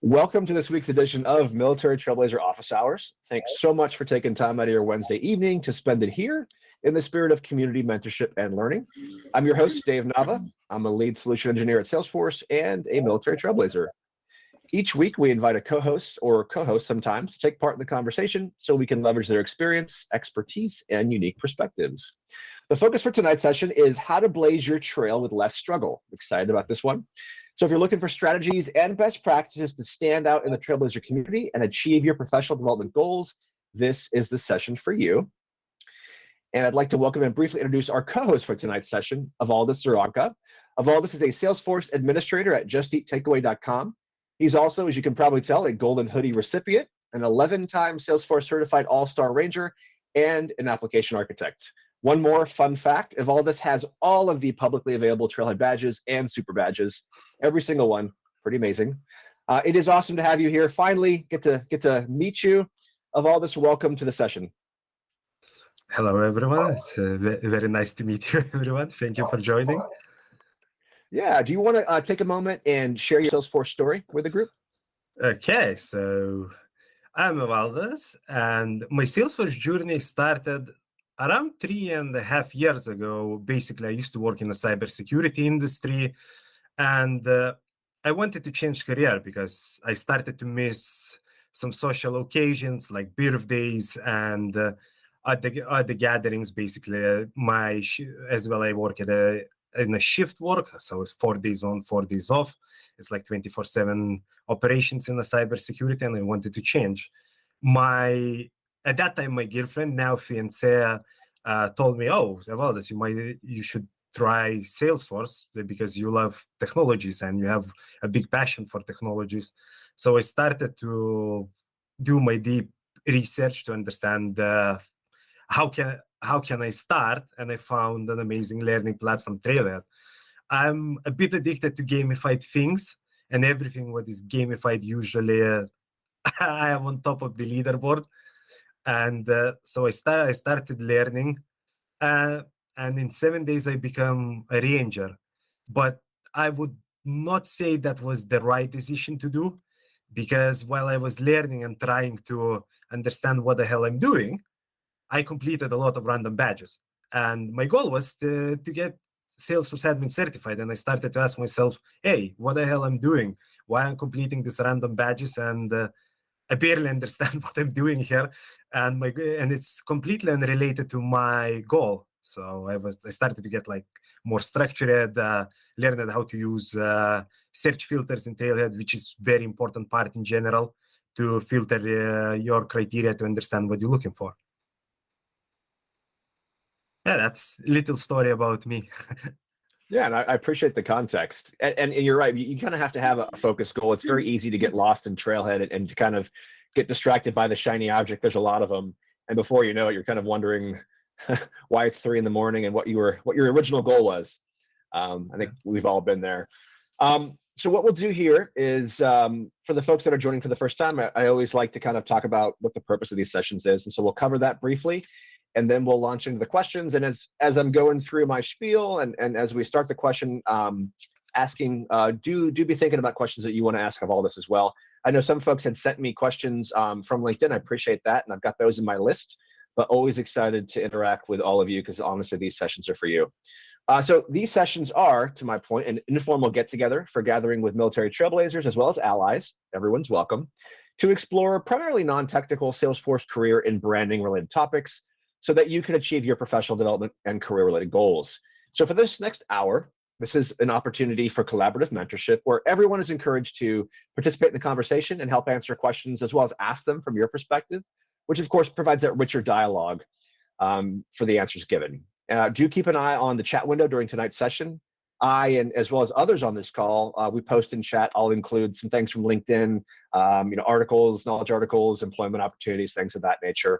Welcome to this week's edition of Military Trailblazer Office Hours. Thanks so much for taking time out of your Wednesday evening to spend it here in the spirit of community mentorship and learning. I'm your host, Dave Nava. I'm a lead solution engineer at Salesforce and a military trailblazer. Each week, we invite a co-host or co-host sometimes to take part in the conversation so we can leverage their experience, expertise, and unique perspectives. The focus for tonight's session is how to blaze your trail with less struggle. Excited about this one? So if you're looking for strategies and best practices to stand out in the Trailblazer community and achieve your professional development goals, this is the session for you. And I'd like to welcome and briefly introduce our co-host for tonight's session, Evaldas Zaranka. Evaldas is a Salesforce administrator at justeattakeaway.com. He's also, as you can probably tell, a Golden Hoodie recipient, an 11-time Salesforce certified All-Star Ranger, and an application architect. One more fun fact, Evaldas has all of the publicly available Trailhead badges and super badges, every single one, pretty amazing. It is awesome to have you here. Finally, get to meet you. Evaldas, welcome to the session. Hello, everyone. It's very nice to meet you, everyone. Thank you for joining. Yeah, do you want to take a moment and share your Salesforce story with the group? Okay, so I'm Evaldas, and my Salesforce journey started around 3.5 years ago. Basically, I used to work in the cybersecurity industry, and I wanted to change career because I started to miss some social occasions like birthdays and at the gatherings. Basically, as well, I work in a shift work, so it's 4 days on, 4 days off. It's like 24/7 operations in the cybersecurity, and I wanted to change. At that time, my girlfriend, now fiancée, told me, "Oh, Evaldas, you should try Salesforce because you love technologies and you have a big passion for technologies." So I started to do my deep research to understand how can I start, and I found an amazing learning platform, Trailhead. I'm a bit addicted to gamified things, and everything what is gamified usually I am on top of the leaderboard. And so I started learning, and in 7 days I become a ranger. But I would not say that was the right decision to do, because while I was learning and trying to understand what the hell I'm doing, I completed a lot of random badges. And my goal was to get Salesforce admin certified. And I started to ask myself, hey, what the hell I'm doing? Why I'm completing these random badges? And I barely understand what I'm doing here. And it's completely unrelated to my goal. So I started to get like more structured, learned how to use search filters in Trailhead, which is very important part in general to filter your criteria to understand what you're looking for. Yeah, that's a little story about me. Yeah, and I appreciate the context. And you're right, you kind of have to have a focused goal. It's very easy to get lost in Trailhead and to kind of get distracted by the shiny object. There's a lot of them. And before you know it, you're kind of wondering why it's 3 a.m. and what your original goal was. I think we've all been there. So what we'll do here is, for the folks that are joining for the first time, I always like to kind of talk about what the purpose of these sessions is. And so we'll cover that briefly, and then we'll launch into the questions. And as I'm going through my spiel and as we start the question asking, do be thinking about questions that you want to ask of all this as well. I know some folks had sent me questions from LinkedIn. I appreciate that, and I've got those in my list, but always excited to interact with all of you because honestly, these sessions are for you. So these sessions are, to my point, an informal get-together for gathering with military trailblazers as well as allies. Everyone's welcome to explore primarily non-technical Salesforce career and branding related topics so that you can achieve your professional development and career related goals. So for this next hour, this is an opportunity for collaborative mentorship where everyone is encouraged to participate in the conversation and help answer questions as well as ask them from your perspective, which of course provides that richer dialogue for the answers given. Do keep an eye on the chat window during tonight's session. And as well as others on this call, we post in chat. I'll include some things from LinkedIn, articles, knowledge articles, employment opportunities, things of that nature.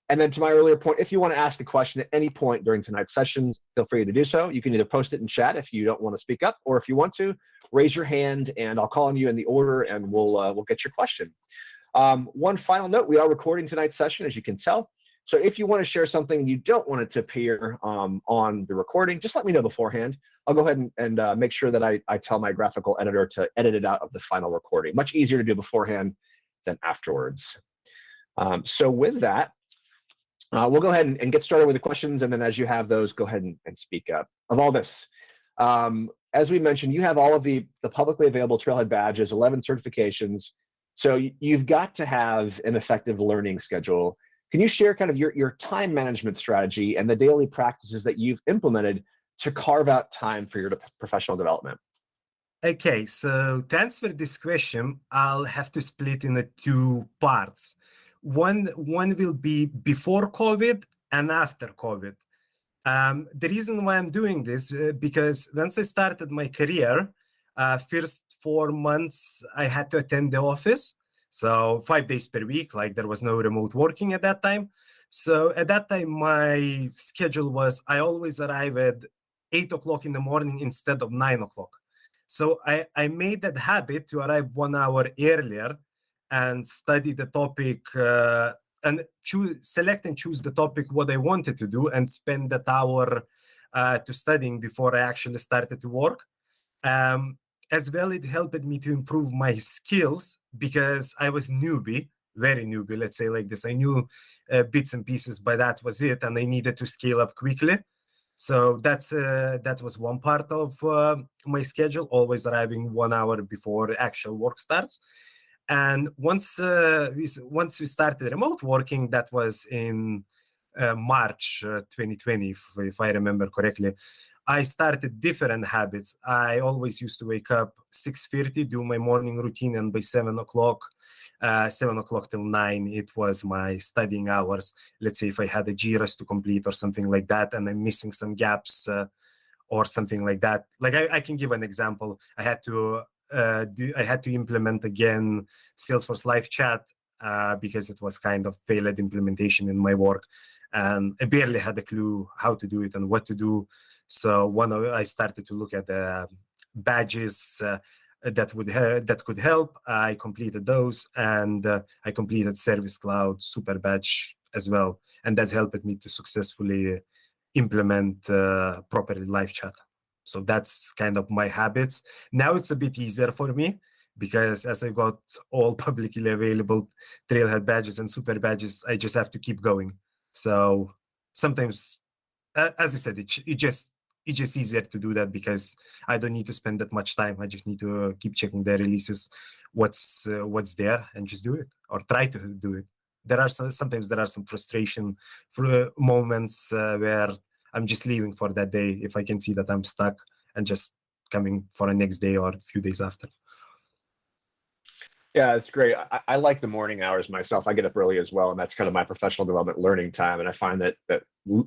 And then to my earlier point, if you want to ask a question at any point during tonight's sessions, feel free to do so. You can either post it in chat if you don't want to speak up, or if you want to, raise your hand and I'll call on you in the order and we'll get your question. One final note, we are recording tonight's session, as you can tell. So if you want to share something and you don't want it to appear on the recording, just let me know beforehand. I'll go ahead and make sure that I tell my graphical editor to edit it out of the final recording. Much easier to do beforehand than afterwards. So with that, we'll go ahead and get started with the questions, and then as you have those, go ahead and speak up. Evaldas, as we mentioned, you have all of the publicly available Trailhead badges, 11 certifications. So you've got to have an effective learning schedule. Can you share kind of your time management strategy and the daily practices that you've implemented to carve out time for your professional development? Okay, so to answer this question, I'll have to split into two parts. One will be before COVID and after COVID. The reason why I'm doing this, because once I started my career, first 4 months I had to attend the office. So 5 days per week, like there was no remote working at that time. So at that time, my schedule was I always arrive at 8 o'clock in the morning instead of 9 o'clock. So I made that habit to arrive 1 hour earlier and study the topic and select and choose the topic what I wanted to do and spend that hour to studying before I actually started to work. As well, it helped me to improve my skills because I was newbie, very newbie, let's say like this. I knew bits and pieces, but that was it, and I needed to scale up quickly. So that was one part of my schedule, always arriving 1 hour before actual work starts. And once we started remote working, that was in March 2020, if I remember correctly. I started different habits. I always used to wake up 6:30, do my morning routine, and by 7 o'clock, 7 o'clock till 9, it was my studying hours. Let's say if I had a JIRAs to complete or something like that, and I'm missing some gaps or something like that. Like I can give an example. I had to implement again Salesforce live chat because it was kind of failed implementation in my work, and I barely had a clue how to do it and what to do. So I started to look at the badges that could help. I completed those, and I completed Service Cloud Super Badge as well, and that helped me to successfully implement properly live chat. So that's kind of my habits. Now it's a bit easier for me because as I got all publicly available Trailhead badges and Super Badges, I just have to keep going. So sometimes, as I said, it's just easier to do that because I don't need to spend that much time. I just need to keep checking the releases, what's there, and just do it or try to do it. Sometimes there are some frustration moments where I'm just leaving for that day if I can see that I'm stuck and just coming for a next day or a few days after. Yeah, it's great. I like the morning hours myself. I get up early as well, and that's kind of my professional development learning time. And I find that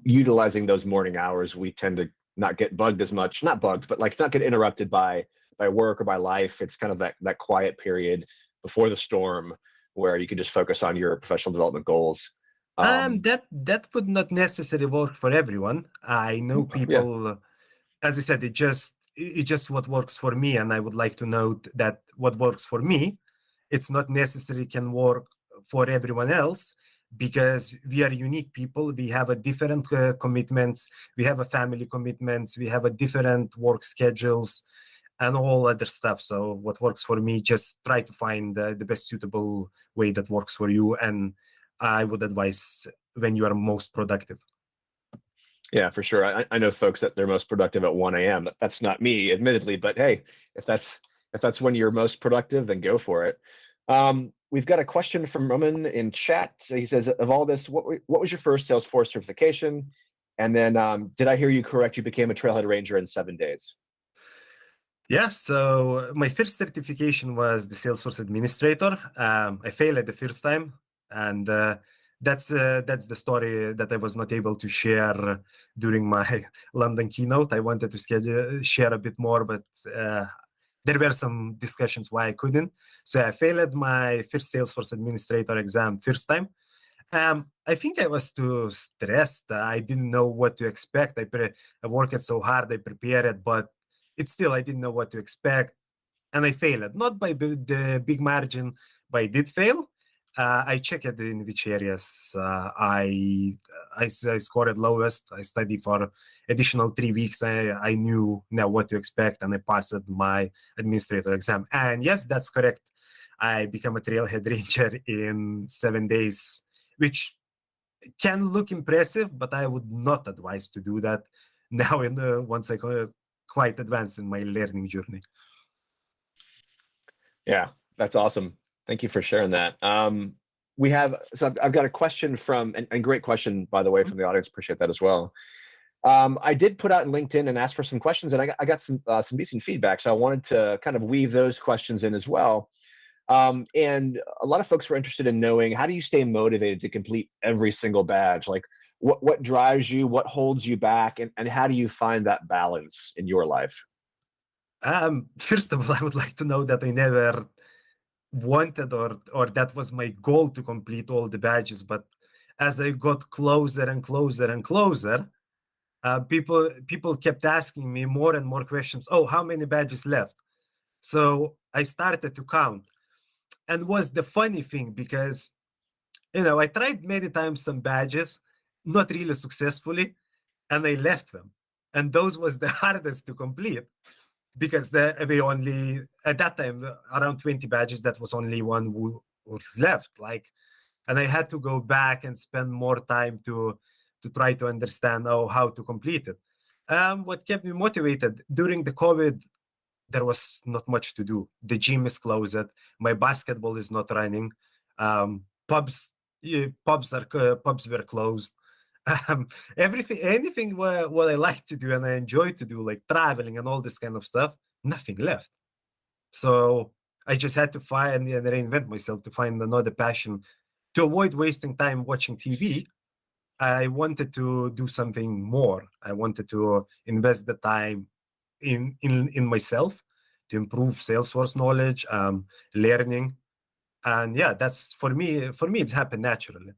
utilizing those morning hours, we tend to not get bugged as much, not bugged, but like not get interrupted by work or by life. It's kind of that quiet period before the storm where you can just focus on your professional development goals. That would not necessarily work for everyone. I know people, as I said, it's just what works for me. And I would like to note that what works for me, it's not necessarily can work for everyone else because we are unique people. We have a different commitments. We have a family commitments. We have a different work schedules and all other stuff. So what works for me, just try to find the best suitable way that works for you. And I would advise when you are most productive. Yeah, for sure. I know folks that they're most productive at 1 a.m. That's not me, admittedly, but hey, if that's when you're most productive, then go for it. We've got a question from Roman in chat. He says, of all this, what was your first Salesforce certification? And then did I hear you correct? You became a Trailhead Ranger in 7 days. Yeah, so my first certification was the Salesforce Administrator. I failed at the first time, and that's the story that I was not able to share during my London keynote. I wanted to share a bit more, but there were some discussions why I couldn't. So I failed my first Salesforce Administrator exam first time. I think I was too stressed. I didn't know what to expect. I worked so hard, I prepared, but I didn't know what to expect. And I failed, not by the big margin, but I did fail. I check it in which areas I scored lowest. I studied for additional 3 weeks. I knew now what to expect, and I passed my administrator exam. And yes, that's correct. I became a Trailhead Ranger in 7 days, which can look impressive, but I would not advise to do that now. Once I quite advanced in my learning journey. Yeah, that's awesome. Thank you for sharing that. I've got a question from, and great question, by the way, from the audience. Appreciate that as well. I did put out in LinkedIn and ask for some questions, and I got some decent feedback. So I wanted to kind of weave those questions in as well. And a lot of folks were interested in knowing, how do you stay motivated to complete every single badge? Like what drives you, what holds you back, and how do you find that balance in your life? First of all, I would like to know that I never wanted or that was my goal to complete all the badges. But as I got closer and closer and closer, people kept asking me more and more questions. Oh, how many badges left? So I started to count. And was the funny thing, because I tried many times some badges, not really successfully, and I left them. And those was the hardest to complete, because we only at that time around 20 badges. That was only one who was left. And I had to go back and spend more time to try to understand how to complete it. What kept me motivated during the COVID, there was not much to do. The gym is closed. My basketball is not running. Pubs were closed. Anything what I like to do and I enjoy to do, like traveling and all this kind of stuff, nothing left. So I just had to find and reinvent myself to find another passion. To avoid wasting time watching TV, I wanted to do something more. I wanted to invest the time in myself to improve Salesforce knowledge, learning. And yeah, that's for me, it's happened naturally.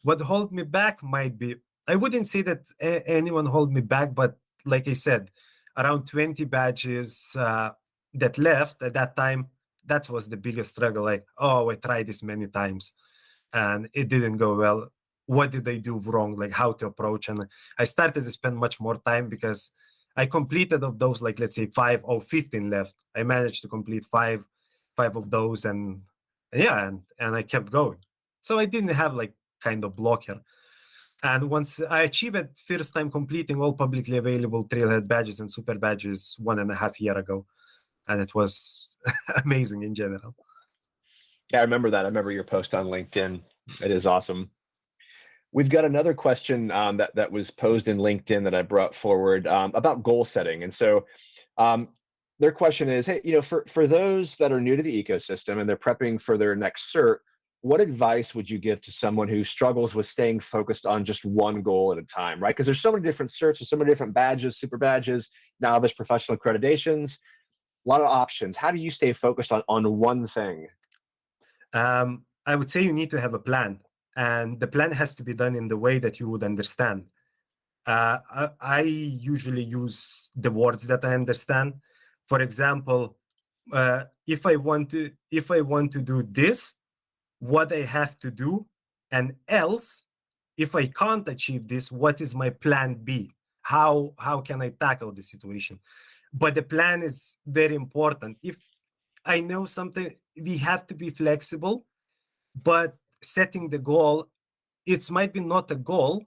What hold me back might be, I wouldn't say that anyone hold me back, but like I said, around 20 badges that left at that time, that was the biggest struggle. Like, I tried this many times and it didn't go well. What did I do wrong? Like, how to approach? And I started to spend much more time, because I completed of those, like, let's say 5 or 15 left. I managed to complete five of those, and I kept going. So I didn't have like kind of blocker. And once I achieved it, first time completing all publicly available Trailhead badges and super badges 1.5 years ago. And it was amazing in general. Yeah, I remember that. I remember your post on LinkedIn. It is awesome. We've got another question that was posed in LinkedIn that I brought forward about goal setting. And so their question is, hey, for those that are new to the ecosystem and they're prepping for their next cert, what advice would you give to someone who struggles with staying focused on just one goal at a time, right? Because there's so many different certs, there's so many different badges, super badges, now there's professional accreditations, a lot of options. How do you stay focused on one thing? I would say you need to have a plan, and the plan has to be done in the way that you would understand. I usually use the words that I understand. For example, if I want to do this, what I have to do, and else, if I can't achieve this, what is my plan B? How can I tackle the situation? But the plan is very important. If I know something, we have to be flexible, but setting the goal, it might be not a goal.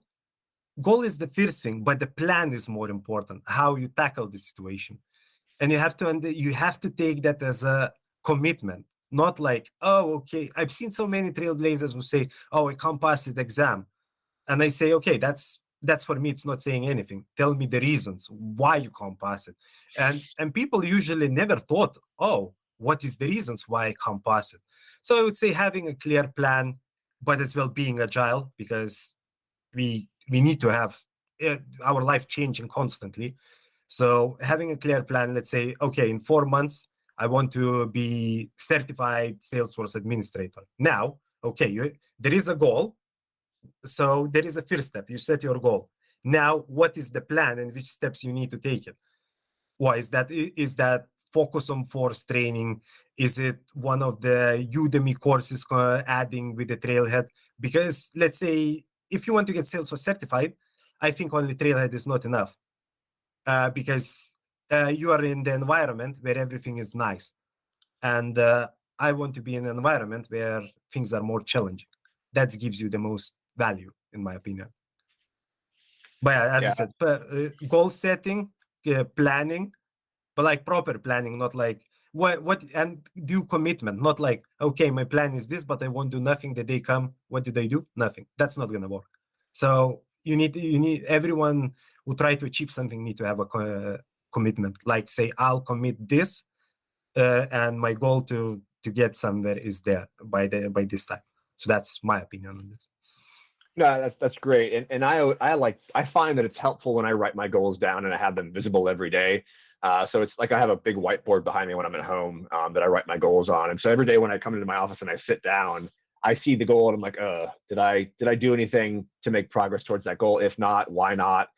Goal is the first thing, but the plan is more important, how you tackle the situation. And you have to take that as a commitment, not like, okay. I've seen so many Trailblazers who say, I can't pass the exam. And I say, okay, that's for me, it's not saying anything. Tell me the reasons why you can't pass it. And people usually never thought, what is the reasons why I can't pass it? So I would say having a clear plan, but as well being agile, because we need to have our life changing constantly. So having a clear plan, let's say, okay, in 4 months, I want to be certified Salesforce administrator. Now, okay, there is a goal. So there is a first step. You set your goal. Now, what is the plan and which steps you need to take it? Why is that focus on force training? Is it one of the Udemy courses adding with the Trailhead? Because let's say if you want to get Salesforce certified, I think only Trailhead is not enough, because you are in the environment where everything is nice. And I want to be in an environment where things are more challenging. That gives you the most value, in my opinion. But as I said, goal setting, planning, but like proper planning, not like what and do commitment, not like, okay, my plan is this, but I won't do nothing. The day come, what did I do? Nothing. That's not gonna work. So you need everyone who try to achieve something need to have a commitment. Like say, I'll commit this, and my goal to get somewhere is there by this time. So that's my opinion on this. No, that's great, and I find that it's helpful when I write my goals down and I have them visible every day. So it's like I have a big whiteboard behind me when I'm at home that I write my goals on, and so every day when I come into my office and I sit down, I see the goal and I'm like, did I do anything to make progress towards that goal? If not, why not?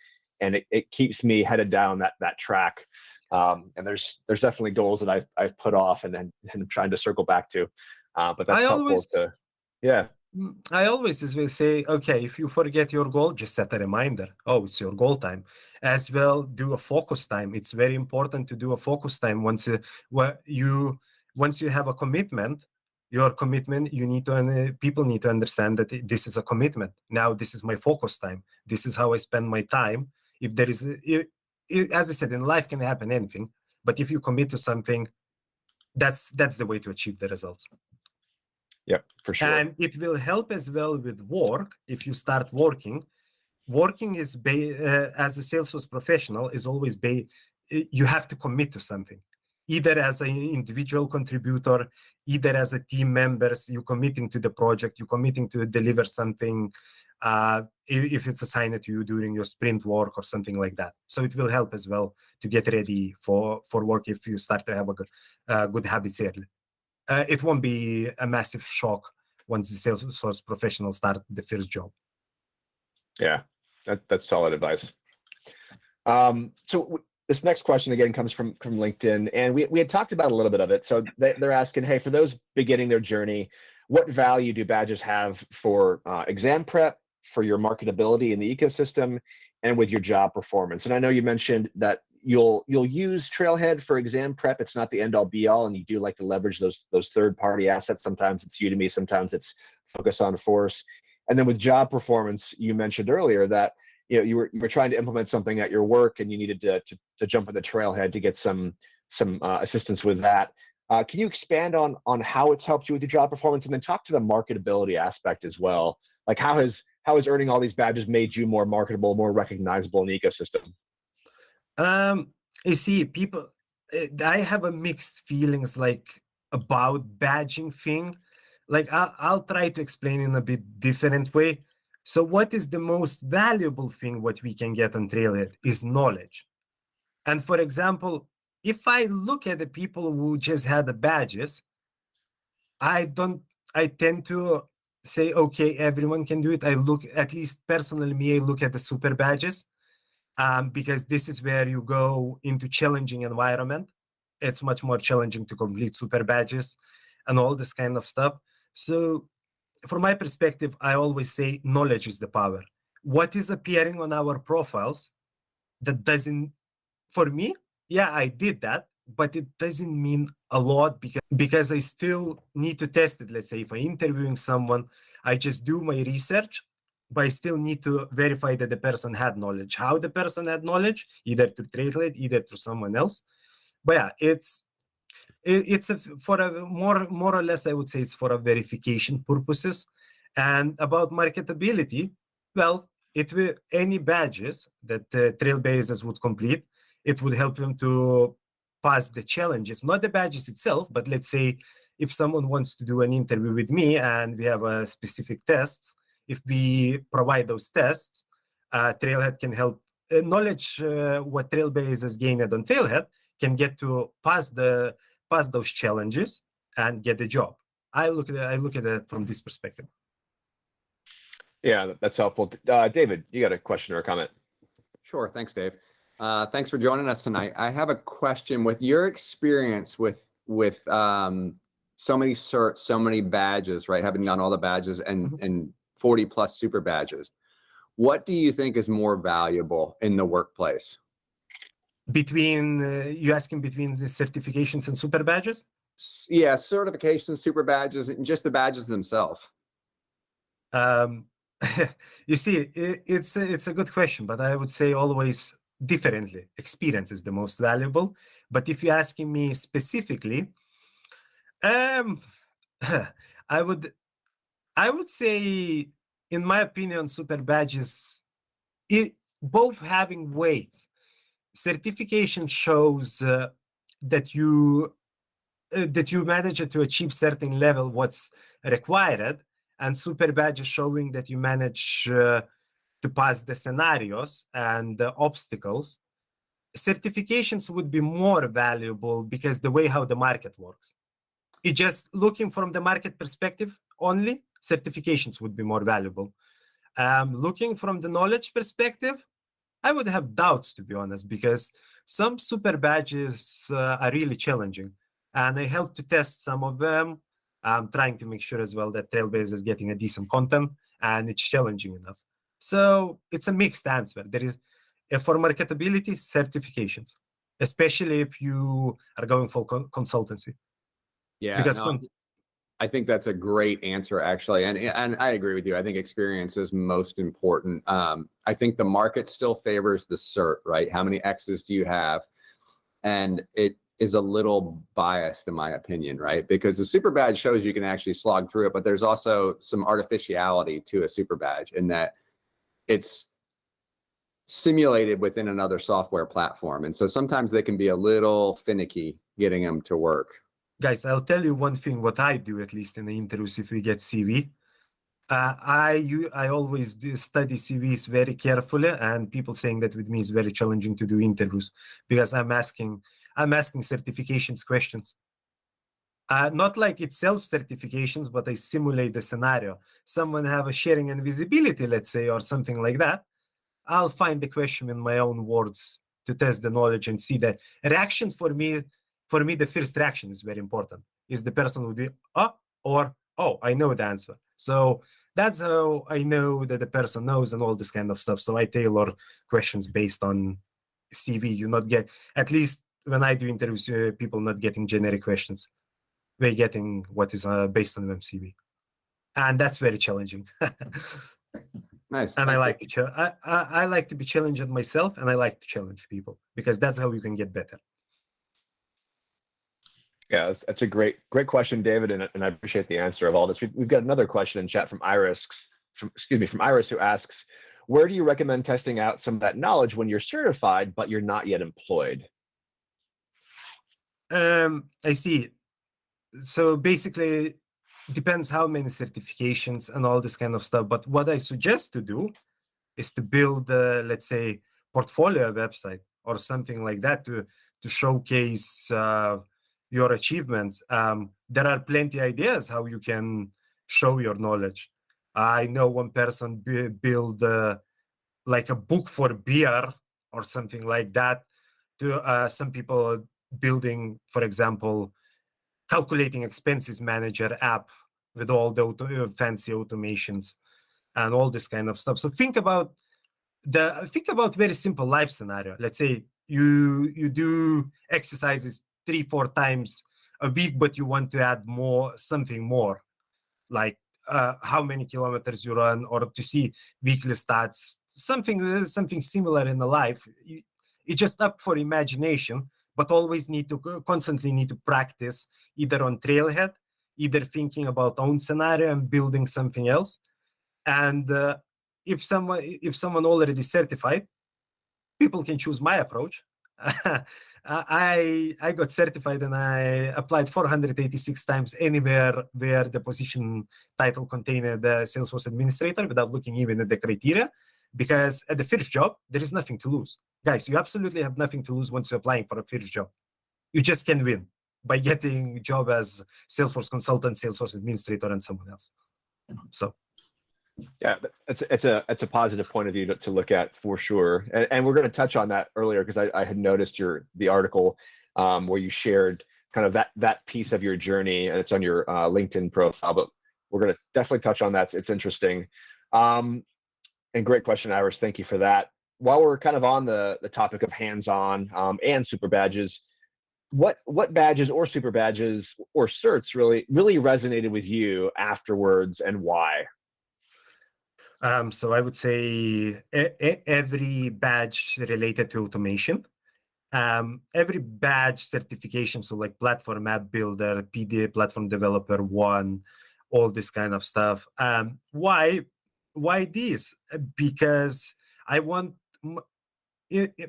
And it keeps me headed down that track. And there's definitely goals that I've put off and I'm trying to circle back to, but that's helpful to, yeah. I always will say, okay, if you forget your goal, just set a reminder. Oh, it's your goal time. As well, do a focus time. It's very important to do a focus time once you have a commitment. Your commitment, people need to understand that this is a commitment. Now, this is my focus time. This is how I spend my time. If there is, as I said, in life can happen anything, but if you commit to something, that's the way to achieve the results. Yeah, for sure. And it will help as well with work. If you start working is as a Salesforce professional is always you have to commit to something, either as an individual contributor, either as a team members. You're committing to the project, you're committing to deliver something, if it's assigned to you during your sprint work or something like that. So it will help as well to get ready for work if you start to have good habits early. It won't be a massive shock once the Salesforce professionals start the first job. Yeah, that's solid advice. So this next question again comes from LinkedIn, and we had talked about a little bit of it. So they're asking, hey, for those beginning their journey, what value do badges have for exam prep, for your marketability in the ecosystem, and with your job performance? And I know you mentioned that you'll use Trailhead for exam prep. It's not the end all be all, and you do like to leverage those third-party assets. Sometimes it's Udemy, sometimes it's Focus on Force. And then with job performance, you mentioned earlier that you were trying to implement something at your work and you needed to jump in the Trailhead to get some assistance with that. Can you expand on how it's helped you with your job performance, and then talk to the marketability aspect as well? Like how has earning all these badges made you more marketable, more recognizable in the ecosystem? You see, people, I have a mixed feelings like about badging thing. Like I'll try to explain in a bit different way. So what is the most valuable thing what we can get on Trailhead is knowledge. And for example, if I look at the people who just had the badges, I tend to say, okay, everyone can do it. I look, at least personally me, I look at the super badges. Because this is where you go into challenging environment. It's much more challenging to complete super badges and all this kind of stuff. So from my perspective, I always say knowledge is the power. What is appearing on our profiles that doesn't, for me, yeah, I did that, but it doesn't mean a lot because I still need to test it. Let's say if I'm interviewing someone, I just do my research, but I still need to verify that the person had knowledge. How the person had knowledge, either through Trailhead, either through someone else. But yeah, it's for a more or less, I would say it's for a verification purposes. And about marketability, well, it will any badges that Trailblazers would complete, it would help them to pass the challenges, not the badges itself, but let's say if someone wants to do an interview with me and we have a specific tests, if we provide those tests, Trailhead can help knowledge what Trailblazers gained on Trailhead can get to pass those challenges and get the job. I look at it from this perspective. Yeah, that's helpful. David, you got a question or a comment? Sure, thanks, Dave. Thanks for joining us tonight. I have a question. With your experience with so many certs, so many badges, right? Having done all the badges and 40 plus super badges, what do you think is more valuable in the workplace? Between you asking between the certifications and super badges? Yeah, certifications, super badges, and just the badges themselves. You see, it's a good question, but I would say always differently. Experience is the most valuable. But if you're asking me specifically, I would say, in my opinion, super badges, both having weights. Certification shows that you manage to achieve certain level what's required, and super badges showing that you manage to pass the scenarios and the obstacles. Certifications would be more valuable because the way how the market works. It's just looking from the market perspective only, certifications would be more valuable. Looking from the knowledge perspective, I would have doubts, to be honest, because some super badges are really challenging. And I help to test some of them. I'm trying to make sure as well that Trailblazer is getting a decent content and it's challenging enough. So it's a mixed answer. There is, for marketability, certifications, especially if you are going for consultancy. Yeah, Because no, I think that's a great answer, actually. And I agree with you. I think experience is most important. I think the market still favors the cert, right? How many X's do you have? And it is a little biased, in my opinion, right? Because the super badge shows you can actually slog through it, but there's also some artificiality to a super badge in that it's simulated within another software platform. And so sometimes they can be a little finicky getting them to work. Guys, I'll tell you one thing, what I do, at least in the interviews, if we get CV. I always study CVs very carefully, and people saying that with me is very challenging to do interviews because I'm asking certifications questions. Not like it's self-certifications, but I simulate the scenario. Someone have a sharing and visibility, let's say, or something like that. I'll find the question in my own words to test the knowledge and see the reaction. For me, the first reaction is very important. Is the person would be, oh, or, oh, I know the answer. So that's how I know that the person knows and all this kind of stuff. So I tailor questions based on CV. You not get, at least when I do interviews, people not getting generic questions. They're getting what is based on CV. And that's very challenging. Nice. And I like to I like to be challenged myself, and I like to challenge people because that's how you can get better. Yeah, that's a great question, David, and I appreciate the answer of all this. We've got another question in chat from Iris, from Iris, who asks, where do you recommend testing out some of that knowledge when you're certified but you're not yet employed? I see. So basically, depends how many certifications and all this kind of stuff. But what I suggest to do is to build, let's say, portfolio website or something like that to showcase your achievements. There are plenty ideas how you can show your knowledge. I know one person build like a book for beer or something like that. To some people building, for example, calculating expenses manager app with all the fancy automations and all this kind of stuff. So think about very simple life scenario. Let's say you do exercises 3-4 times a week, but you want to add something more, like how many kilometers you run, or to see weekly stats, something similar in the life. It's just up for imagination, but always constantly need to practice either on Trailhead, either thinking about own scenario and building something else. And if someone already certified, people can choose my approach. I got certified and I applied 486 times anywhere where the position title contained the Salesforce administrator without looking even at the criteria, because at the first job, there is nothing to lose. Guys, you absolutely have nothing to lose once you're applying for a first job. You just can win by getting job as Salesforce consultant, Salesforce administrator, and someone else. So Yeah, it's a positive point of view to look at for sure, and we're going to touch on that earlier because I had noticed the article where you shared kind of that piece of your journey, and it's on your LinkedIn profile. But we're going to definitely touch on that. It's interesting, and great question, Iris. Thank you for that. While we're kind of on the topic of hands-on and super badges, what badges or super badges or certs really resonated with you afterwards, and why? So I would say every badge related to automation, every badge certification, so like platform app builder, PDA platform developer one, all this kind of stuff. Why this? Because I want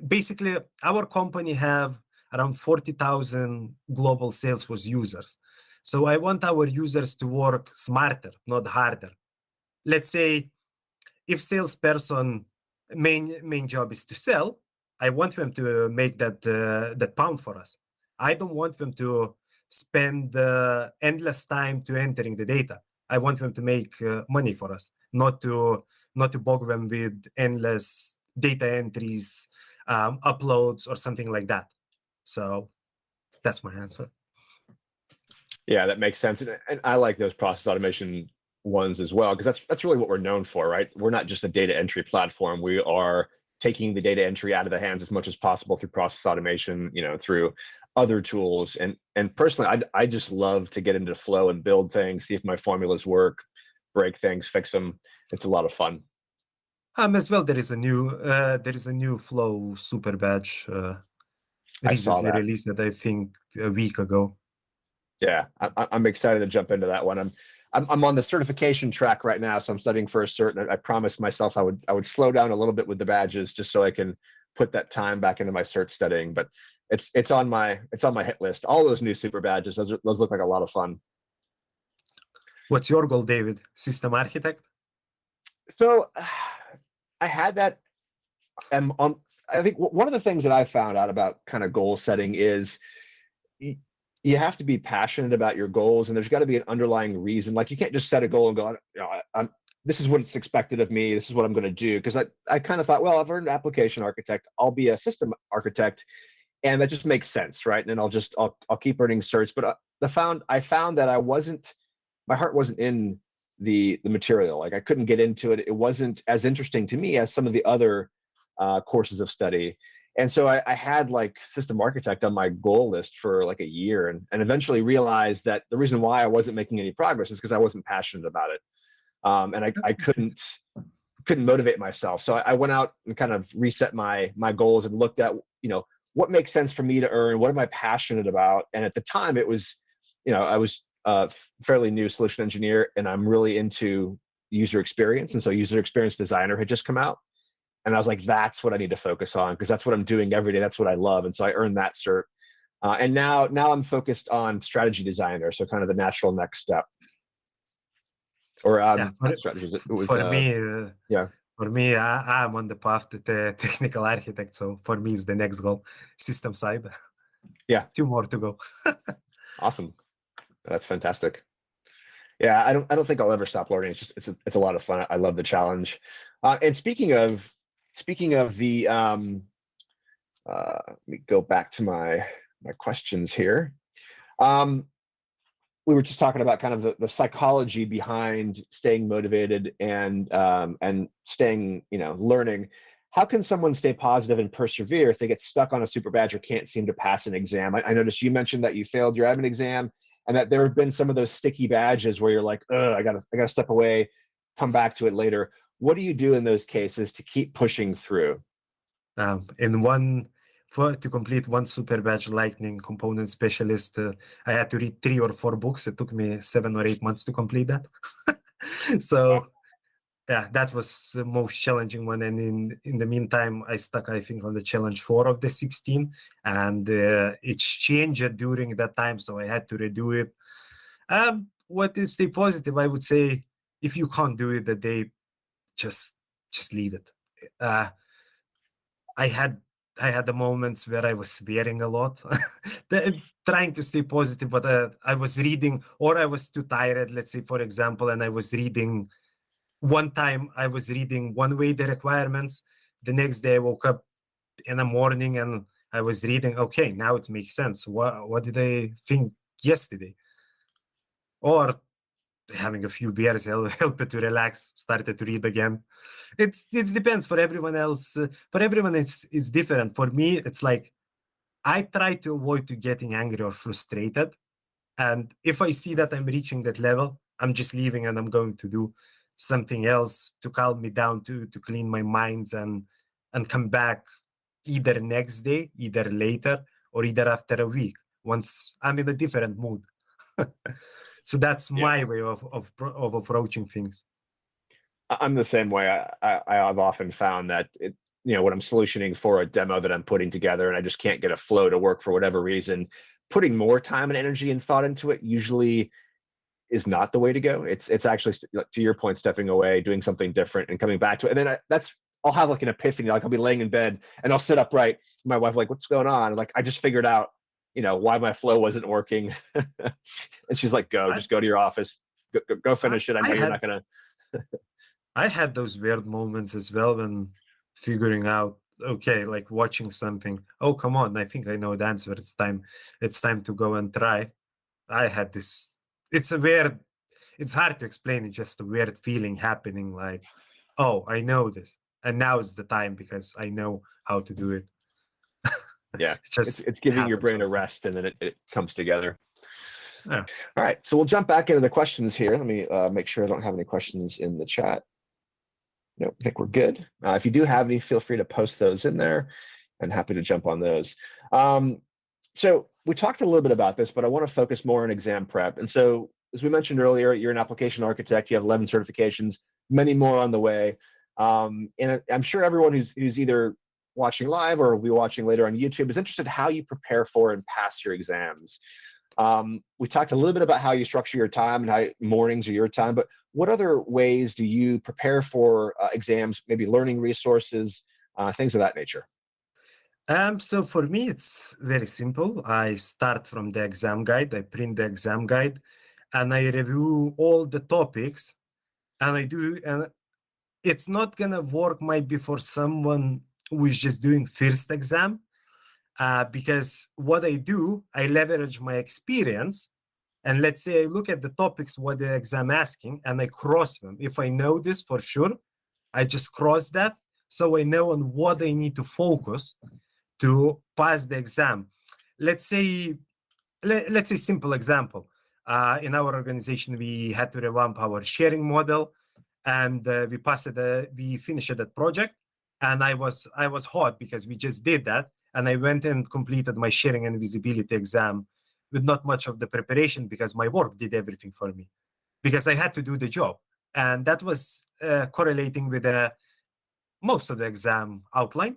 basically our company have around 40,000 global Salesforce users. So I want our users to work smarter, not harder. Let's say if salesperson main job is to sell, I want them to make that pound for us. I don't want them to spend endless time to entering the data. I want them to make money for us, not to bog them with endless data entries, uploads, or something like that. So that's my answer. Yeah, that makes sense, and I like those process automation ones as well, because that's really what we're known for, right? We're not just a data entry platform. We are taking the data entry out of the hands as much as possible through process automation, through other tools. And personally, I just love to get into flow and build things, see if my formulas work, break things, fix them. It's a lot of fun. As well, there is a new Flow super badge I saw recently that. released, I think a week ago. Yeah, I'm excited to jump into that one. I'm on the certification track right now, so I'm studying for a cert. And I promised myself I would slow down a little bit with the badges just so I can put that time back into my cert studying. But it's on my hit list. All those new super badges, those look like a lot of fun. What's your goal, David? System architect? So I had that, and I think one of the things that I found out about kind of goal setting is you have to be passionate about your goals, and there's got to be an underlying reason. Like you can't just set a goal and go, this is what's expected of me. This is what I'm going to do. Because I kind of thought, well, I've earned an application architect. I'll be a system architect, and that just makes sense, right? And then I'll keep earning certs. But I found that my heart wasn't in the material. Like I couldn't get into it. It wasn't as interesting to me as some of the other courses of study. And so I had like system architect on my goal list for like a year, and eventually realized that the reason why I wasn't making any progress is because I wasn't passionate about it. And I couldn't motivate myself. So I went out and kind of reset my goals and looked at, what makes sense for me to earn, what am I passionate about? And at the time it was, I was a fairly new solution engineer, and I'm really into user experience. And so user experience designer had just come out. And I was like, that's what I need to focus on, because that's what I'm doing every day. That's what I love. And so I earned that cert. And now I'm focused on strategy designer. So kind of the natural next step. Or not strategies. It was for me. Yeah. For me, I'm on the path to the technical architect. So for me, it's the next goal, system side. Yeah. 2 more to go. Awesome. That's fantastic. Yeah, I don't think I'll ever stop learning. It's a lot of fun. I love the challenge. And speaking of the let me go back to my questions here. We were just talking about kind of the psychology behind staying motivated and staying, learning. How can someone stay positive and persevere if they get stuck on a super badge or can't seem to pass an exam? I noticed you mentioned that you failed your admin exam, and that there have been some of those sticky badges where you're like, I gotta step away, come back to it later. What do you do in those cases to keep pushing through? To complete one super badge lightning component specialist, I had to read 3 or 4 books. It took me 7 or 8 months to complete that. So yeah, that was the most challenging one. And in the meantime, I stuck, I think, on the challenge 4 of the 16, and it changed during that time, so I had to redo it. What is stay positive? I would say if you can't do it the day, just leave it. I had the moments where I was swearing a lot, trying to stay positive, but I was reading, or I was too tired, let's say, for example, and I was reading one time I was reading one way the requirements. The next day I woke up in the morning and I was reading, okay, now it makes sense. What did I think yesterday? Or having a few beers help it to relax, started to read again. It depends for everyone else. For everyone, it's different. For me, it's like I try to avoid to getting angry or frustrated. And if I see that I'm reaching that level, I'm just leaving and I'm going to do something else to calm me down, to clean my minds and come back either next day, either later, or either after a week, once I'm in a different mood. So that's my way of approaching things. I'm the same way. I've often found that when I'm solutioning for a demo that I'm putting together and I just can't get a flow to work for whatever reason, putting more time and energy and thought into it usually is not the way to go. It's actually, to your point, stepping away, doing something different and coming back to it. And then I'll have like an epiphany. Like I'll be laying in bed and I'll sit upright. My wife like, what's going on? Like I just figured out, why my flow wasn't working. And she's like, just go to your office, go finish it. I know you're not gonna. I had those weird moments as well when figuring out, okay, like watching something. Oh, come on! I think I know the answer. It's time to go and try. I had this. It's hard to explain. It's just a weird feeling happening. Like, oh, I know this, and now is the time because I know how to do it. Yeah, it's giving your brain a rest, and then it comes together. Yeah. All right, so we'll jump back into the questions here. Let me make sure I don't have any questions in the chat. No, I think we're good. If you do have any, feel free to post those in there, and happy to jump on those. So we talked a little bit about this, but I want to focus more on exam prep. And so, as we mentioned earlier, you're an application architect. You have 11 certifications, many more on the way. And I'm sure everyone who's either watching live or will be watching later on YouTube is interested in how you prepare for and pass your exams. We talked a little bit about how you structure your time and how mornings are your time, but what other ways do you prepare for exams, maybe learning resources, things of that nature? So for me, it's very simple. I start from the exam guide. I print the exam guide and I review all the topics and it's not gonna work maybe for someone who is just doing first exam, because what I do, I leverage my experience, and let's say I look at the topics what the exam asking, and I cross them. If I know this for sure, I just cross that, so I know on what I need to focus to pass the exam. Let's say simple example. In our organization, we had to revamp our sharing model, and we finished that project. And I was hot because we just did that, and I went and completed my sharing and visibility exam with not much of the preparation because my work did everything for me, because I had to do the job, and that was correlating with most of the exam outline.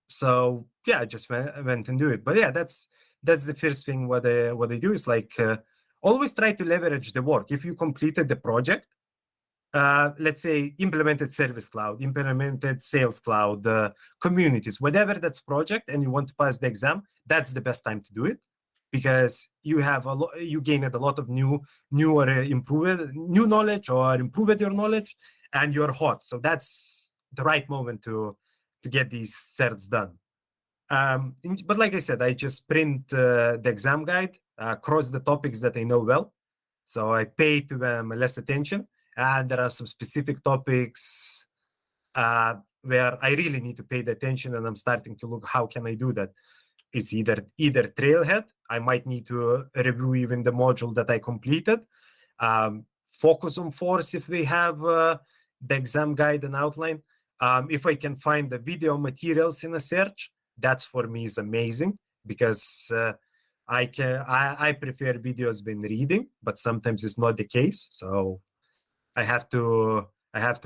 So yeah, I just went and do it. But yeah, that's the first thing. What I do is like always try to leverage the work. If you completed the project, let's say implemented Service Cloud, implemented Sales Cloud, communities, whatever that's project, and you want to pass the exam, that's the best time to do it, because you have you gained a lot of new or improved new knowledge or improved your knowledge, and you're hot. So that's the right moment to get these certs done. But like I said, I just print the exam guide, cross the topics that I know well, so I pay to them less attention. And there are some specific topics where I really need to pay the attention, and I'm starting to look how can I do that. It's either Trailhead. I might need to review even the module that I completed. Focus on Force if they have the exam guide and outline. If I can find the video materials in a search, that's for me is amazing, because I prefer videos when reading, but sometimes it's not the case. So I have to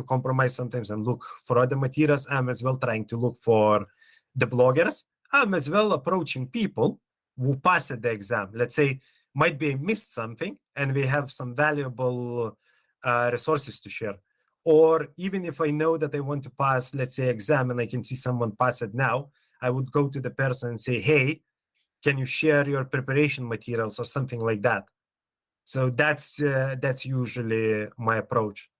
compromise sometimes and look for other materials. I'm as well trying to look for the bloggers. I'm as well approaching people who passed the exam. Let's say might be I missed something and we have some valuable resources to share. Or even if I know that I want to pass, let's say, exam, and I can see someone pass it now, I would go to the person and say, hey, can you share your preparation materials or something like that? So that's usually my approach.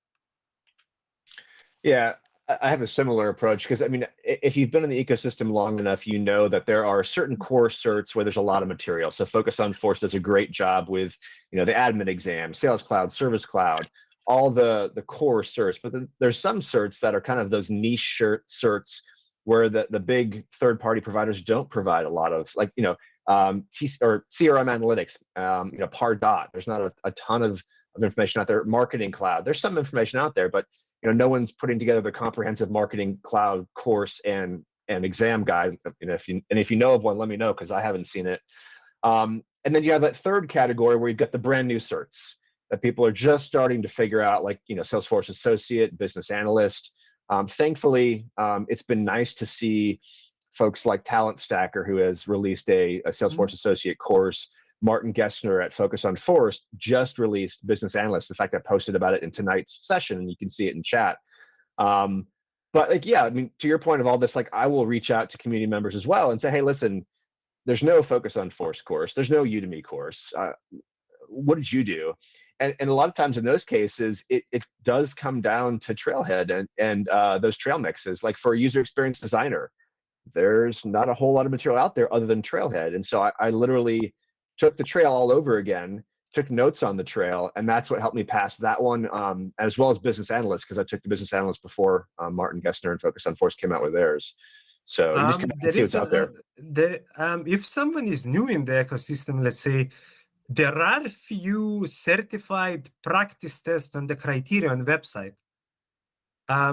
Yeah, I have a similar approach because I mean, if you've been in the ecosystem long enough, you know that there are certain core certs where there's a lot of material. So Focus on Force does a great job with, the admin exam, Sales Cloud, Service Cloud, all the core certs. But then there's some certs that are kind of those niche certs where the big third-party providers don't provide a lot of, like, or CRM analytics, Pardot. There's not a ton of information out there. Marketing Cloud. There's some information out there, but no one's putting together the comprehensive marketing cloud course and exam guide. If you know of one, let me know because I haven't seen it. And then you have that third category where you've got the brand new certs that people are just starting to figure out, like Salesforce Associate, Business Analyst. Thankfully, it's been nice to see folks like Talent Stacker, who has released a Salesforce Associate course. Martin Gessner at Focus on Force just released Business Analyst. In fact, I posted about it in tonight's session, and you can see it in chat. But like, yeah, I mean, to your point of all this, like, I will reach out to community members as well and say, hey, listen, there's no Focus on Force course. There's no Udemy course. What did you do? And a lot of times in those cases, it does come down to Trailhead and those trail mixes. Like for a user experience designer, there's not a whole lot of material out there other than Trailhead. And so I literally took the trail all over again, took notes on the trail, and that's what helped me pass that one, as well as Business Analyst, because I took the Business Analyst before Martin Gessner and Focus on Force came out with theirs. So you just kind of see what's out there. If someone is new in the ecosystem, let's say, there are few certified practice tests on the Criterion website.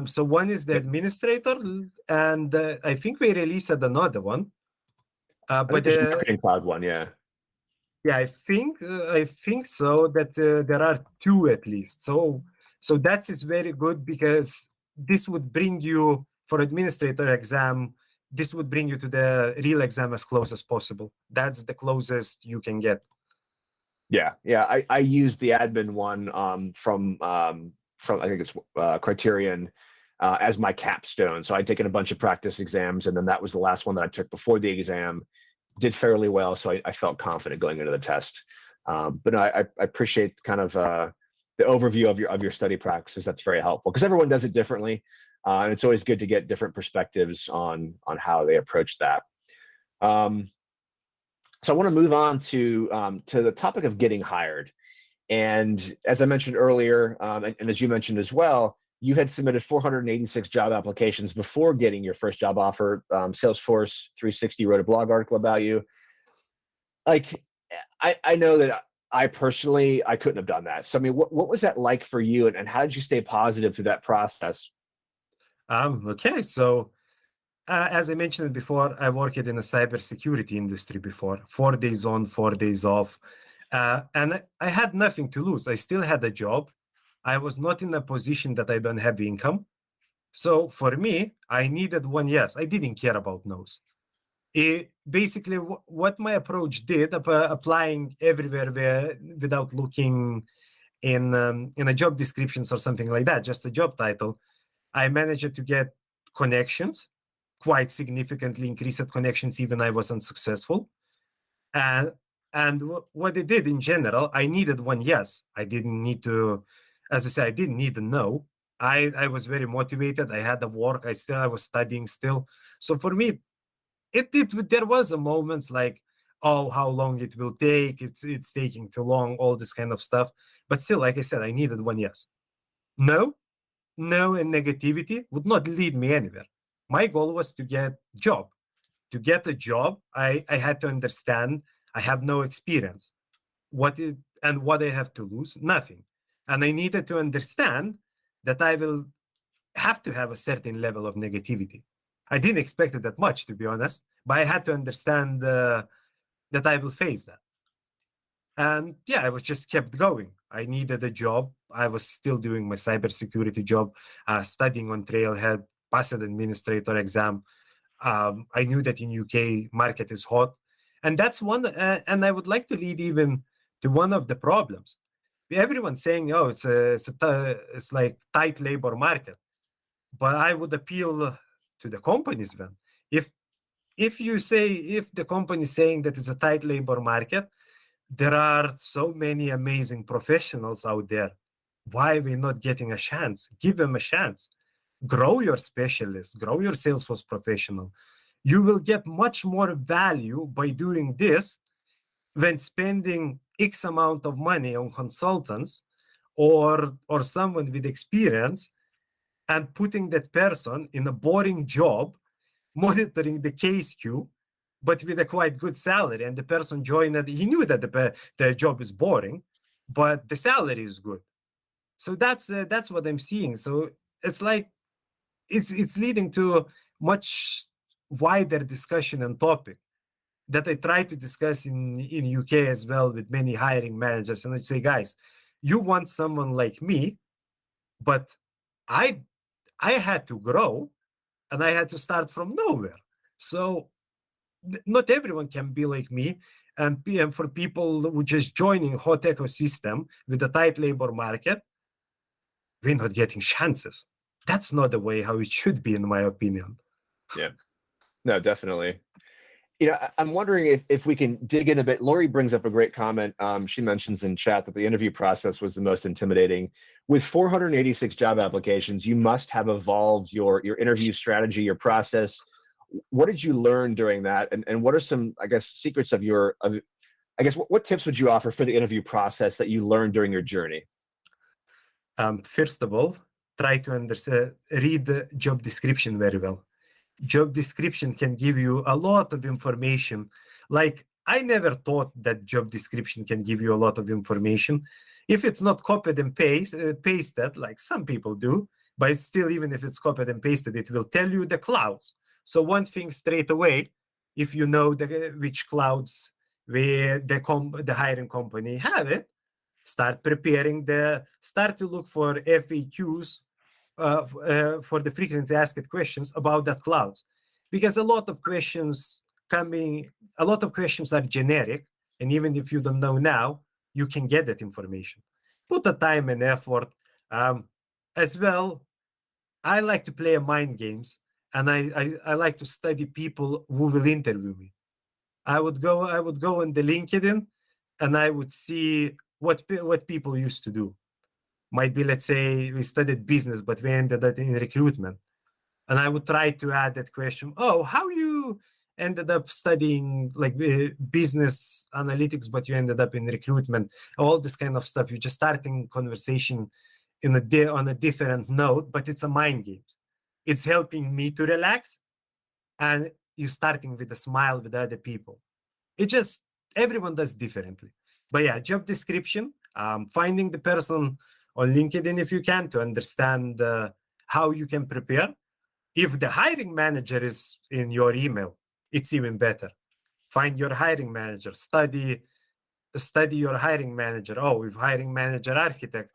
So one is the administrator, and I think we released another one. But the Marketing Cloud one, yeah. Yeah, I think so. That there are two at least. So that is very good because this would bring you for administrator exam. This would bring you to the real exam as close as possible. That's the closest you can get. Yeah. I used the admin one from I think it's Criterion as my capstone. So I'd taken a bunch of practice exams, and then that was the last one that I took before the exam. Did fairly well, so I felt confident going into the test. But no, I appreciate kind of the overview of your study practices. That's very helpful because everyone does it differently, and it's always good to get different perspectives on how they approach that. So I want to move on to the topic of getting hired. And as I mentioned earlier, and as you mentioned as well, you had submitted 486 job applications before getting your first job offer. Salesforce 360 wrote a blog article about you. Like, I know that I personally, I couldn't have done that. So I mean, what was that like for you, and how did you stay positive through that process? Okay, so as I mentioned before, I worked in the cybersecurity industry before, 4 days on, 4 days off. And I had nothing to lose. I still had a job. I was not in a position that I don't have income. So for me, I needed one yes. I didn't care about no's. Basically, what my approach did, applying everywhere without looking in a job descriptions or something like that, just a job title, I managed to get connections, quite significantly increased connections, even I was unsuccessful. And what it did in general, I needed one yes. I didn't need to, as I said, I didn't need a no. I was very motivated. I had the work. I was studying still. So for me, there was a moments like, oh, how long it will take. It's taking too long, all this kind of stuff. But still, like I said, I needed one yes. No and negativity would not lead me anywhere. My goal was to get a job. To get a job, I had to understand I have no experience. What I have to lose? Nothing. And I needed to understand that I will have to have a certain level of negativity. I didn't expect it that much, to be honest, but I had to understand that I will face that. And yeah, I was just kept going. I needed a job. I was still doing my cybersecurity job, studying on Trailhead, passed the administrator exam. I knew that in UK market is hot, and that's one. And I would like to lead even to one of the problems. Everyone's saying, "Oh, it's like tight labor market," but I would appeal to the companies then. If the company is saying that it's a tight labor market, there are so many amazing professionals out there. Why are we not getting a chance? Give them a chance. grow your specialist, grow your Salesforce professional. You will get much more value by doing this than spending X amount of money on consultants or someone with experience and putting that person in a boring job, monitoring the case queue, but with a quite good salary. And the person joined it, he knew that the job is boring, but the salary is good. So that's what I'm seeing. So it's like it's leading to much wider discussion and topic that I try to discuss in UK as well with many hiring managers. And I say, guys, you want someone like me, but I had to grow and I had to start from nowhere. So not everyone can be like me. And for people who just joining hot ecosystem with a tight labor market, we're not getting chances. That's not the way how it should be, in my opinion. Yeah, no, definitely. You know, I'm wondering if we can dig in a bit. Lori brings up a great comment. She mentions in chat that the interview process was the most intimidating. With 486 job applications, you must have evolved your interview strategy, your process. What did you learn during that? And what are some, I guess, secrets of what tips would you offer for the interview process that you learned during your journey? First of all, try to read the job description very well. Job description can give you a lot of information. Like, I never thought that job description can give you a lot of information. If it's not copied and pasted, like some people do, but it's still, even if it's copied and pasted, it will tell you the clouds. So one thing straight away, if you know which clouds where the hiring company have it, start to look for FAQs for the frequently asked questions about that clouds, because a lot of questions are generic, and even if you don't know now, you can get that information. Put the time and effort. As well, I like to play mind games, and I like to study people who will interview me. I would go on the LinkedIn, and I would see what people used to do. Might be, let's say, we studied business, but we ended up in recruitment. And I would try to add that question, how you ended up studying like business analytics, but you ended up in recruitment, all this kind of stuff. You're just starting conversation on a different note, but it's a mind game. It's helping me to relax, and you're starting with a smile with other people. Everyone does differently. But yeah, job description, finding the person on LinkedIn if you can, to understand how you can prepare. If the hiring manager is in your email, it's even better. Find your hiring manager, study your hiring manager. If hiring manager architect,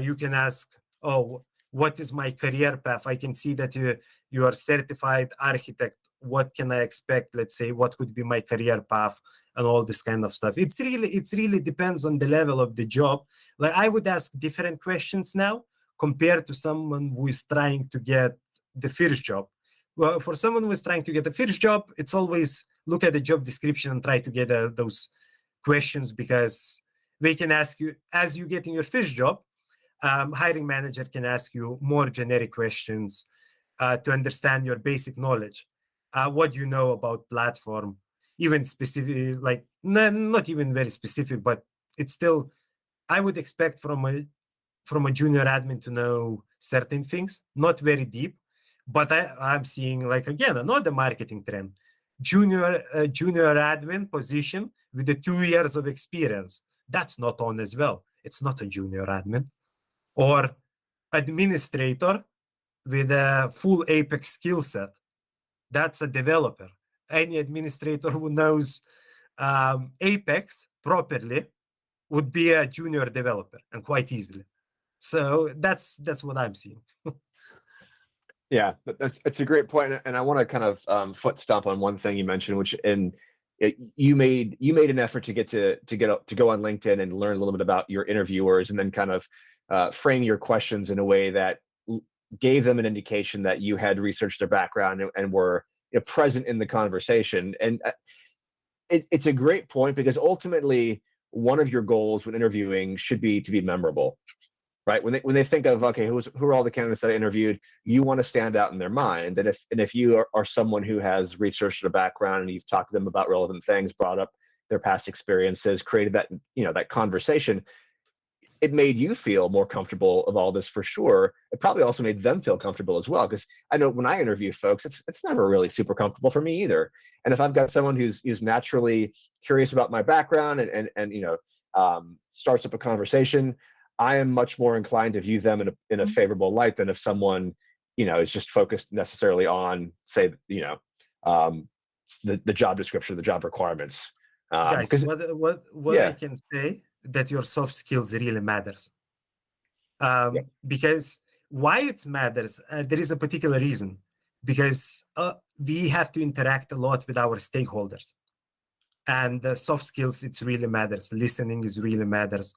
you can ask, what is my career path? I can see that you are certified architect. What can I expect? Let's say, what could be my career path? And all this kind of stuff. It's really depends on the level of the job. Like, I would ask different questions now compared to someone who is trying to get the first job. Well, for someone who is trying to get the first job, it's always look at the job description and try to get those questions, because they can ask you as you get in your first job. Hiring manager can ask you more generic questions to understand your basic knowledge. What do you know about platform? Even specific, like not even very specific, but it's still, I would expect from a junior admin to know certain things, not very deep. But I'm seeing, like, again, another marketing trend: junior admin position with the 2 years of experience. That's not on as well. It's not a junior admin. Or administrator with a full Apex skill set. That's a developer. Any administrator who knows Apex properly would be a junior developer, and quite easily. So that's what I'm seeing. Yeah, that's a great point, and I want to kind of foot stomp on one thing you mentioned, you made an effort to go on LinkedIn and learn a little bit about your interviewers, and then kind of frame your questions in a way that gave them an indication that you had researched their background and were present in the conversation. And it's a great point, because ultimately one of your goals when interviewing should be to be memorable. right? When they think of, okay, who are all the candidates that I interviewed, you want to stand out in their mind. And if you are someone who has researched a background and you've talked to them about relevant things, brought up their past experiences, created that, that conversation, it made you feel more comfortable of all this for sure. It probably also made them feel comfortable as well, because I know when I interview folks, it's never really super comfortable for me either. And if I've got someone who's naturally curious about my background and starts up a conversation, I am much more inclined to view them in a favorable light than if someone is just focused necessarily on, say, the job description, the job requirements. Guys, what yeah. I can say that your soft skills really matters. Yeah. Because why it matters, there is a particular reason. Because we have to interact a lot with our stakeholders. And the soft skills, it really matters. Listening is really matters.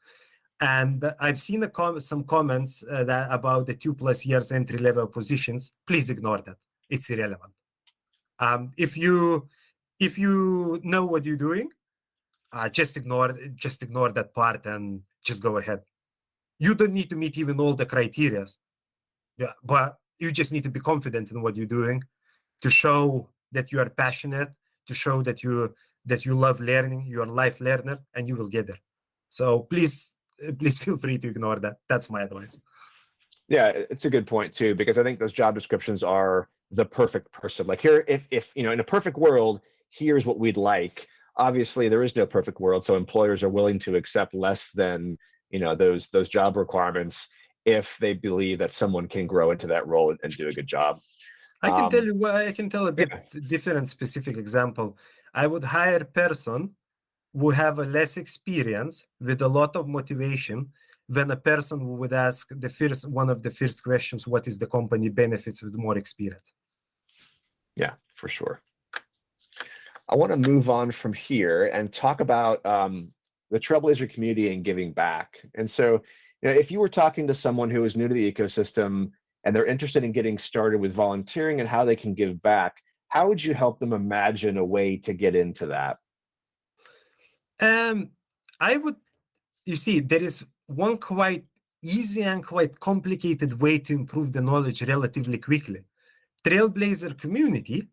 And I've seen some comments that about the 2+ years entry-level positions. Please ignore that. It's irrelevant. If you know what you're doing, just ignore that part and just go ahead. You don't need to meet even all the criteria, but you just need to be confident in what you're doing, to show that you are passionate, to show that you love learning, you're a life learner, and you will get there. So please feel free to ignore that. That's my advice. Yeah, it's a good point too, because I think those job descriptions are the perfect person. Like here, if in a perfect world, here's what we'd like. Obviously, there is no perfect world, so employers are willing to accept less than those job requirements if they believe that someone can grow into that role and do a good job. I can tell you I can tell a bit different specific example. I would hire a person who have a less experience with a lot of motivation than a person who would ask one of the first questions, what is the company benefits, with more experience. Yeah, for sure. I want to move on from here and talk about the Trailblazer community and giving back. And so, if you were talking to someone who is new to the ecosystem and they're interested in getting started with volunteering and how they can give back, how would you help them imagine a way to get into that? You see, there is one quite easy and quite complicated way to improve the knowledge relatively quickly. Trailblazer community,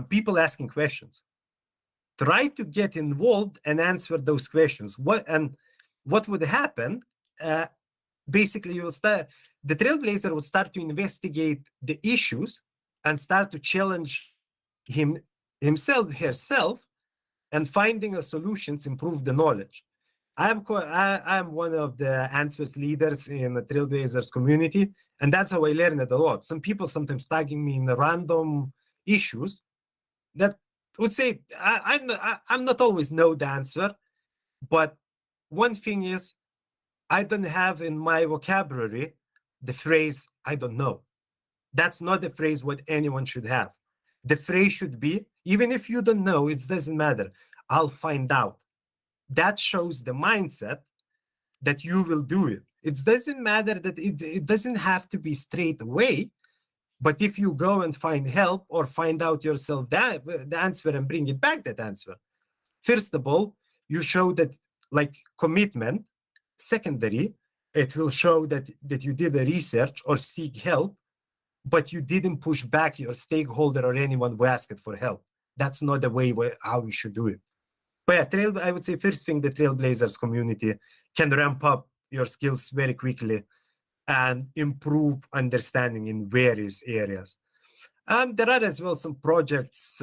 people asking questions. Try to get involved and answer those questions. What would happen? Basically, the Trailblazer would start to investigate the issues and start to challenge herself, and finding a solutions, improve the knowledge. I'm one of the answers leaders in the Trailblazers community, and that's how I learned it a lot. Some people sometimes tagging me in the random issues that would say I'm not always know the answer, but one thing is I don't have in my vocabulary the phrase "I don't know." That's not the phrase what anyone should have. The phrase should be, even if you don't know, it doesn't matter. I'll find out. That shows the mindset that you will do it. It doesn't matter that it doesn't have to be straight away, but if you go and find help or find out yourself the answer and bring it back, that answer, first of all, you show that like commitment. Secondary, it will show that you did a research or seek help, but you didn't push back your stakeholder or anyone who asked for help. That's not the way how we should do it. But yeah, I would say first thing, the Trailblazers community can ramp up your skills very quickly and improve understanding in various areas. There are as well some projects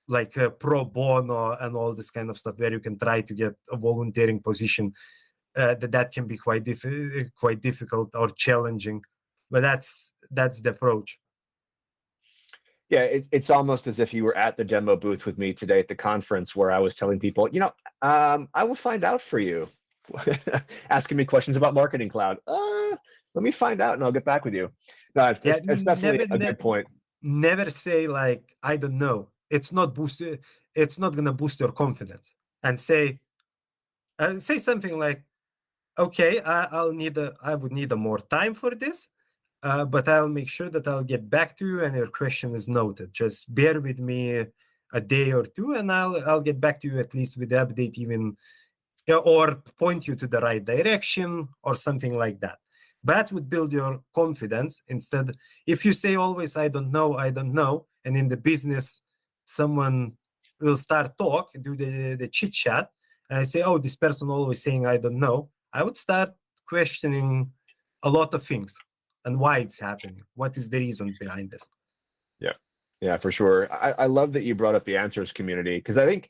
like pro bono and all this kind of stuff where you can try to get a volunteering position. That can be quite difficult or challenging, but that's the approach. Yeah, it's almost as if you were at the demo booth with me today at the conference, where I was telling people, I will find out for you. Asking me questions about Marketing Cloud. Let me find out and I'll get back with you. No, it's definitely a good point. Never say like, I don't know. It's not going to boost your confidence. And say something like, okay, I would need more time for this. But I'll make sure that I'll get back to you and your question is noted. Just bear with me a day or two and I'll get back to you at least with the update even, or point you to the right direction or something like that. That would build your confidence. Instead, if you say always, I don't know, and in the business, someone will start talk, do the chit chat, and I say, oh, this person always saying, I don't know. I would start questioning a lot of things and why it's happening. What is the reason behind this? Yeah, for sure. I love that you brought up the answers community, because I think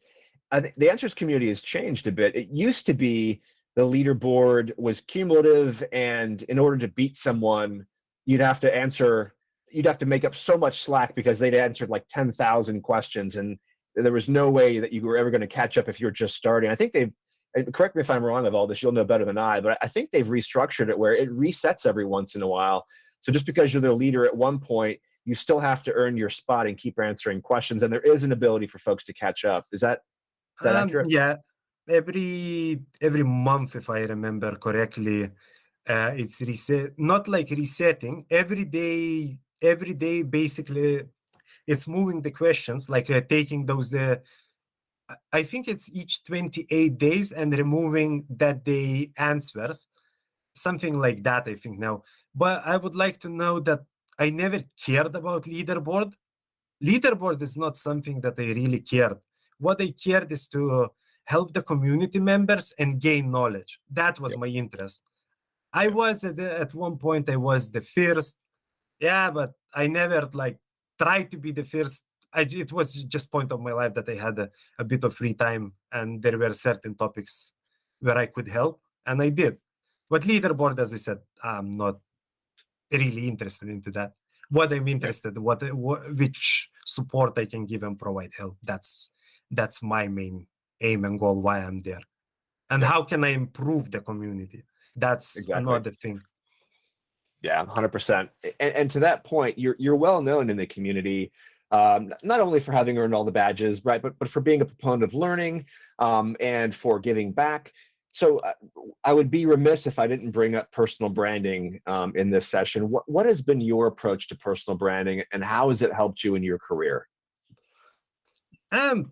the answers community has changed a bit. It used to be the leaderboard was cumulative, and in order to beat someone, you'd have to make up so much slack because they'd answered like 10,000 questions, and there was no way that you were ever going to catch up if you're just starting. I think correct me if I'm wrong of all this, you'll know better than I, but I think they've restructured it where it resets every once in a while. So just because you're the leader at one point, you still have to earn your spot and keep answering questions, and there is an ability for folks to catch up. Is that accurate? Yeah, every month, if I remember correctly, it's reset. Not like resetting every day. Basically, it's moving the questions, like taking those. I think it's each 28 days and removing that day answers, something like that. I think now, but I would like to know that I never cared about leaderboard. Leaderboard is not something that I really cared. What I cared is to help the community members and gain knowledge. That was my interest. I was at one point, I was the first. Yeah, but I never like tried to be the first. It was just point of my life that I had a bit of free time, and there were certain topics where I could help, and I did. But leaderboard, as I said, I'm not really interested into that. What I'm interested, which support I can give and provide help. That's my main aim and goal. Why I'm there, and how can I improve the community? That's another thing. Yeah, 100%. And to that point, you're well known in the community, not only for having earned all the badges, right, but for being a proponent of learning, and for giving back. So I would be remiss if I didn't bring up personal branding in this session. What has been your approach to personal branding, and how has it helped you in your career?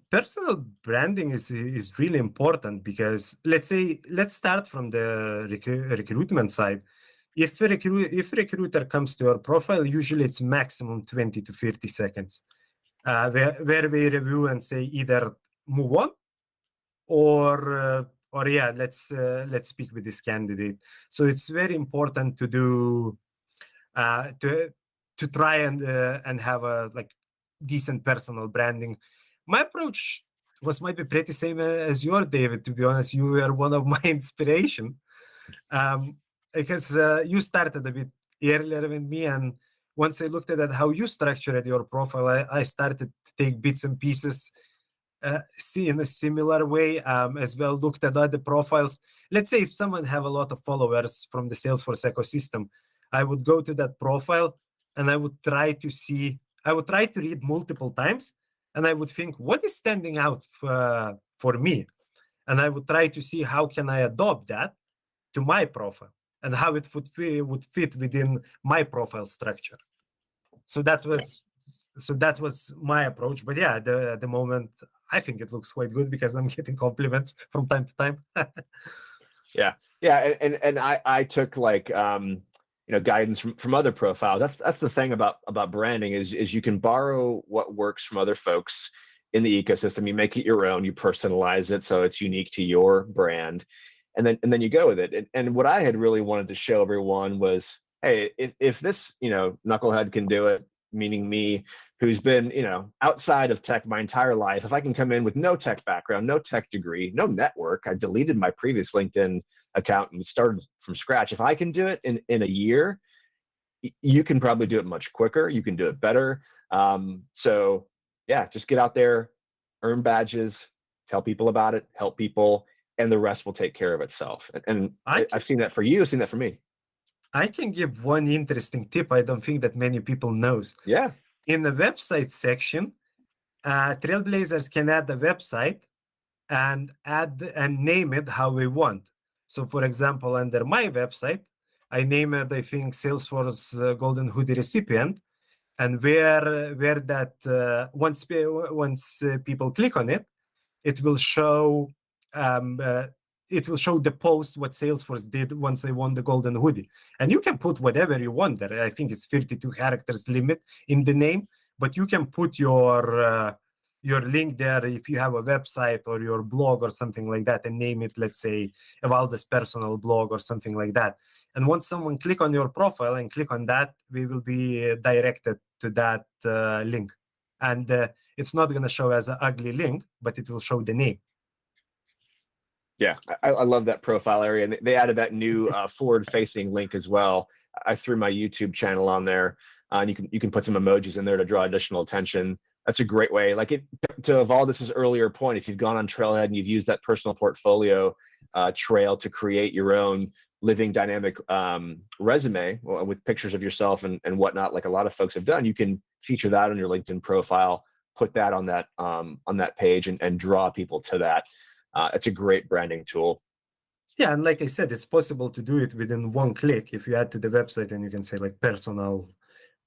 Personal branding is really important, because let's start from the recruitment side. If a recruiter comes to your profile, usually it's maximum 20 to 30 seconds, where we review and say either move on or yeah, let's speak with this candidate. So it's very important to do to try and have a like decent personal branding. My approach might be pretty same as your, David. To be honest, you were one of my inspiration, because you started a bit earlier than me, and once I looked at how you structured your profile, I started to take bits and pieces, see in a similar way, as well. Looked at other profiles. Let's say if someone have a lot of followers from the Salesforce ecosystem, I would go to that profile and I would try to read multiple times, and I would think, what is standing out for me? And I would try to see how can I adopt that to my profile and how it would fit within my profile structure. So that was my approach. But yeah, at the moment, I think it looks quite good because I'm getting compliments from time to time. Yeah, and I took like guidance from other profiles. That's the thing about branding is you can borrow what works from other folks in the ecosystem. You make it your own, you personalize it so it's unique to your brand, and then you go with it. And what I had really wanted to show everyone was, hey, if this knucklehead can do it, meaning me, who's been outside of tech my entire life, if I can come in with no tech background, no tech degree, no network, I deleted my previous LinkedIn account and started from scratch. If I can do it in a year, you can probably do it much quicker. You can do it better. So yeah, just get out there, earn badges, tell people about it, help people, and the rest will take care of itself. And I've seen that for you. I've seen that for me. I can give one interesting tip I don't think that many people knows. Yeah. In the website section, Trailblazers can add a website and name it how we want. So for example, under my website, I name it, I think, Salesforce Golden Hoodie recipient. And where that once people click on it, it will show it will show the post what Salesforce did once they won the golden hoodie. And you can put whatever you want there. I think it's 32 characters limit in the name, but you can put your link there if you have a website or your blog or something like that, and name it, let's say, Evaldas personal blog or something like that. And once someone click on your profile and click on that, we will be directed to that link. And it's not going to show as an ugly link, but it will show the name. Yeah, I love that profile area. And they added that new forward-facing link as well. I threw my YouTube channel on there. And you can put some emojis in there to draw additional attention. That's a great way. Like to Evaldas' earlier point, if you've gone on Trailhead and you've used that personal portfolio trail to create your own living dynamic resume with pictures of yourself and whatnot, like a lot of folks have done, you can feature that on your LinkedIn profile, put that on that page and draw people to that. It's a great branding tool. Yeah, and like I said, it's possible to do it within one click if you add to the website and you can say like personal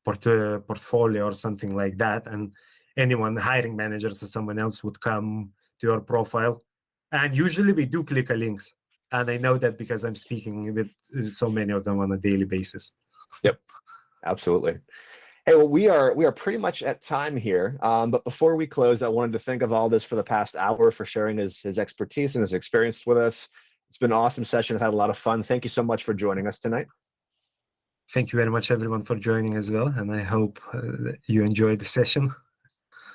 portfolio or something like that, and anyone, hiring managers or someone else, would come to your profile. And usually we do click a links, and I know that because I'm speaking with so many of them on a daily basis. Yep, absolutely. Hey, well, we are pretty much at time here. But before we close, I wanted to thank Evaldas for the past hour for sharing his expertise and his experience with us. It's been an awesome session. I've had a lot of fun. Thank you so much for joining us tonight. Thank you very much, everyone, for joining as well. And I hope you enjoyed the session.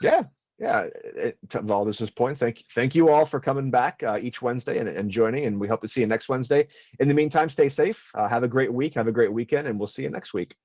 Yeah. To Evaldas' point, thank you all for coming back each Wednesday and joining. And we hope to see you next Wednesday. In the meantime, stay safe. Have a great week. Have a great weekend. And we'll see you next week.